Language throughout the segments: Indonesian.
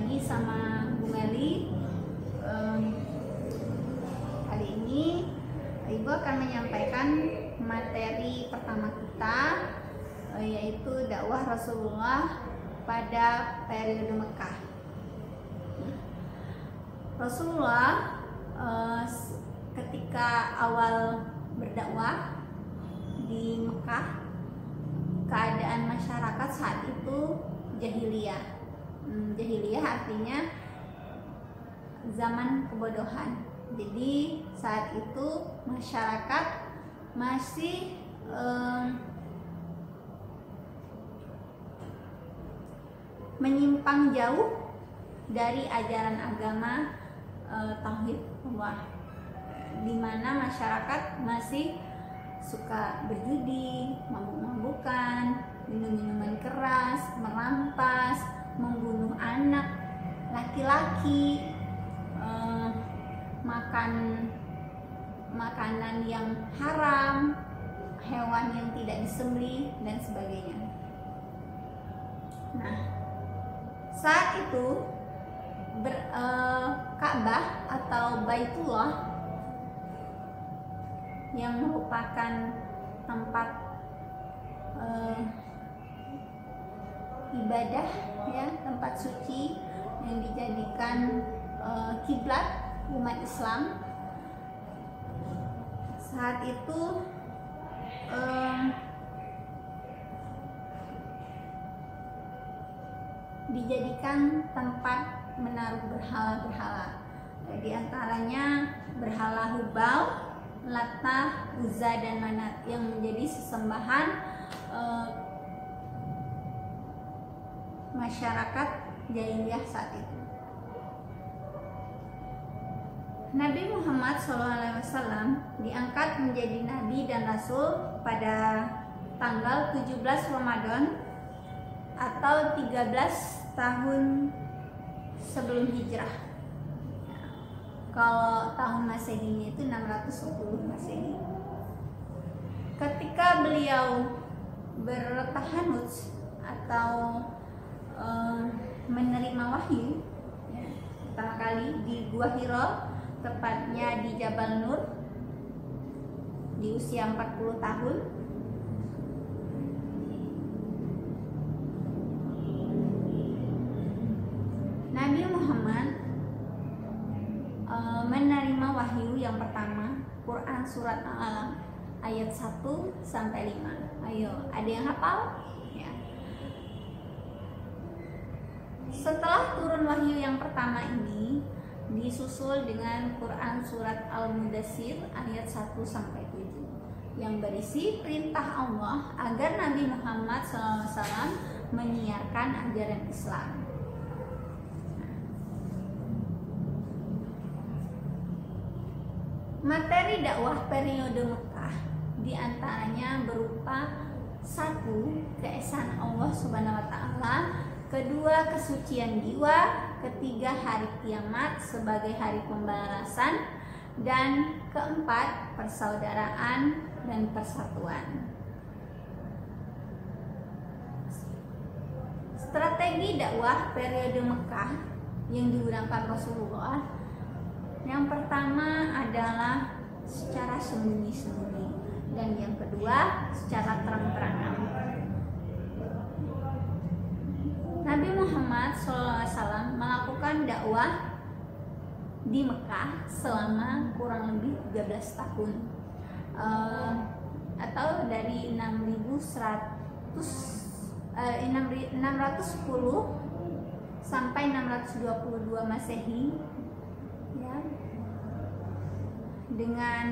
lagi sama Bu Meli. Kali ini Ibu akan menyampaikan materi pertama kita, yaitu dakwah Rasulullah pada periode Mekah. Rasulullah ketika awal berdakwah di Mekah, keadaan masyarakat saat itu jahiliyah. Jahiliyah artinya zaman kebodohan. Jadi saat itu masyarakat masih menyimpang jauh dari ajaran agama tauhid Allah, di mana masyarakat masih suka berjudi, mabuk-mabukan, minum-minuman keras, merampas, membunuh anak laki-laki, makan makanan yang haram, hewan yang tidak disembelih dan sebagainya. Nah, saat itu Ka'bah atau Baitullah yang merupakan tempat ibadah, ya, tempat suci yang dijadikan kiblat umat Islam. Saat itu dijadikan tempat menaruh berhala-berhala. Di antaranya berhala Hubal, Latah, Uzza dan Manat yang menjadi sesembahan masyarakat jahiliyah saat itu. Nabi Muhammad SAW diangkat menjadi nabi dan rasul pada tanggal 17 Ramadan atau 13 tahun sebelum hijrah. Kalau tahun Masehinya itu 610 Masehi. Ketika beliau bertahanut atau menerima wahyu, ya, pertama kali di Gua Hira, tepatnya di Jabal Nur, di usia 40 tahun. Nabi Muhammad menerima wahyu yang pertama, Quran surat Al-Alaq ayat 1 sampai 5. Ayo, ada yang hafal? Ya. Setelah turun wahyu yang pertama ini, disusul dengan Quran surat Al-Mudassir ayat 1 sampai 7 yang berisi perintah Allah agar Nabi Muhammad SAW menyiarkan ajaran Islam. Materi dakwah periode Mekah diantaranya berupa: 1. Keesaan Allah Subhanahu wa Ta'ala, 2. Kesucian jiwa, 3. Hari kiamat sebagai hari pembalasan, dan 4. Persaudaraan dan persatuan. Strategi dakwah periode Mekah yang digunakan Rasulullah, yang pertama adalah secara sembunyi-sembunyi, dan yang kedua secara terang-terangan. Nabi Muhammad SAW melakukan dakwah di Mekah selama kurang lebih 13 tahun, atau dari 610 sampai 622 Masehi, ya, dengan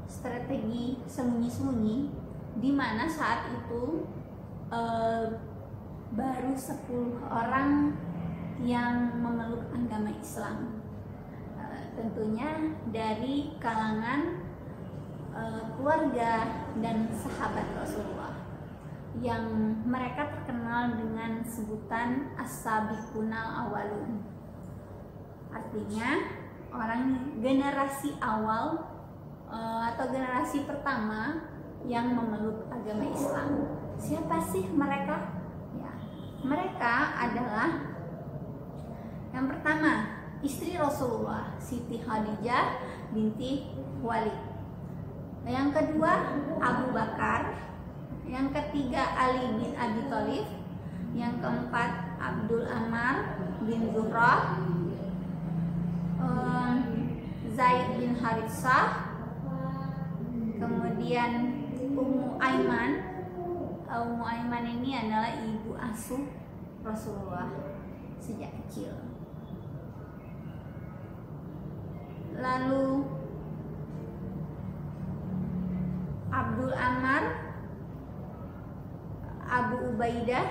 strategi sembunyi-sembunyi, di mana saat itu baru 10 orang yang memeluk agama Islam, tentunya dari kalangan keluarga dan sahabat Rasulullah, yang mereka terkenal dengan sebutan as-sabiqunal awalun. Artinya orang generasi awal atau generasi pertama yang memeluk agama Islam. Siapa sih mereka? Ya, mereka adalah Yang pertama, istri Rasulullah, Siti Khadijah binti Khuwailid. Yang kedua, Abu Bakar. Yang ketiga, Ali bin Abi Thalib. Yang keempat, Abdul Ammar bin Zuhrah, Zaid bin Haritsah, kemudian Ummu Aiman. Ummu Aiman ini adalah ibu asuh Rasulullah sejak kecil. Lalu Abdul Ammar, Abu Ubaidah,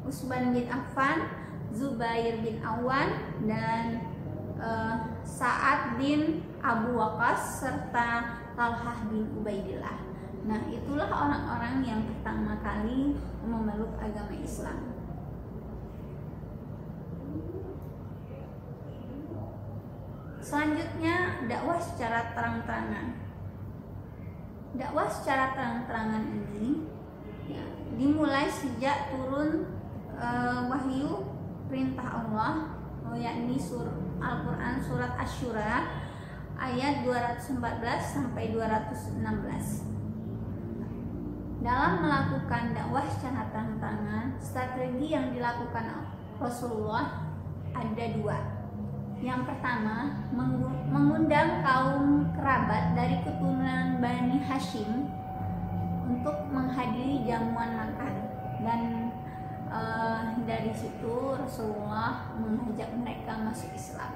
Utsman bin Affan, Zubair bin Awan, dan Sa'ad bin Abu Waqqas serta Talhah bin Ubaidillah. Nah, itulah orang-orang yang pertama kali memeluk agama Islam. Selanjutnya, dakwah secara terang-terangan. Dakwah secara terang-terangan ini ya, dimulai sejak turun wahyu perintah Allah, yakni Al-Quran surat Asy-Syura ayat 214 sampai 216. Dalam melakukan dakwah secara terang-terangan, strategi yang dilakukan Rasulullah ada dua. Yang pertama, mengundang kaum kerabat dari keturunan Bani Hashim untuk menghadiri jamuan makan, dan dari situ Rasulullah mengajak mereka masuk Islam.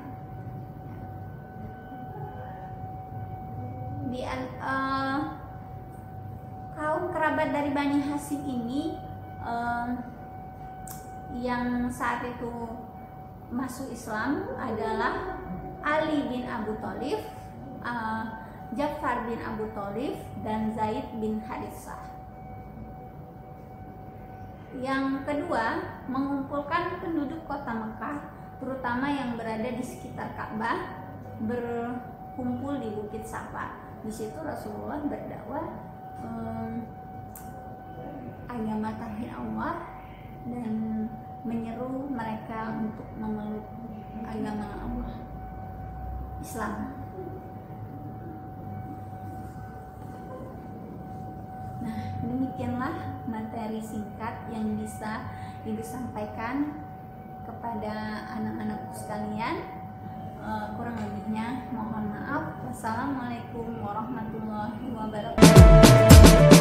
Kaum kerabat dari Bani Hashim ini yang saat itu masuk Islam adalah Ali bin Abu Thalib, Ja'far bin Abu Thalib, dan Zaid bin Haritsah. Yang kedua, mengumpulkan penduduk kota Mekah, terutama yang berada di sekitar Ka'bah, berkumpul di Bukit Safa. Di situ Rasulullah berdakwah agama tauhid Allah dan menyeru mereka untuk memeluk agama Allah, Islam. Nah, demikianlah materi singkat yang bisa Ibu sampaikan kepada anak-anakku sekalian. Kurang lebihnya mohon maaf. Wassalamualaikum warahmatullahi wabarakatuh.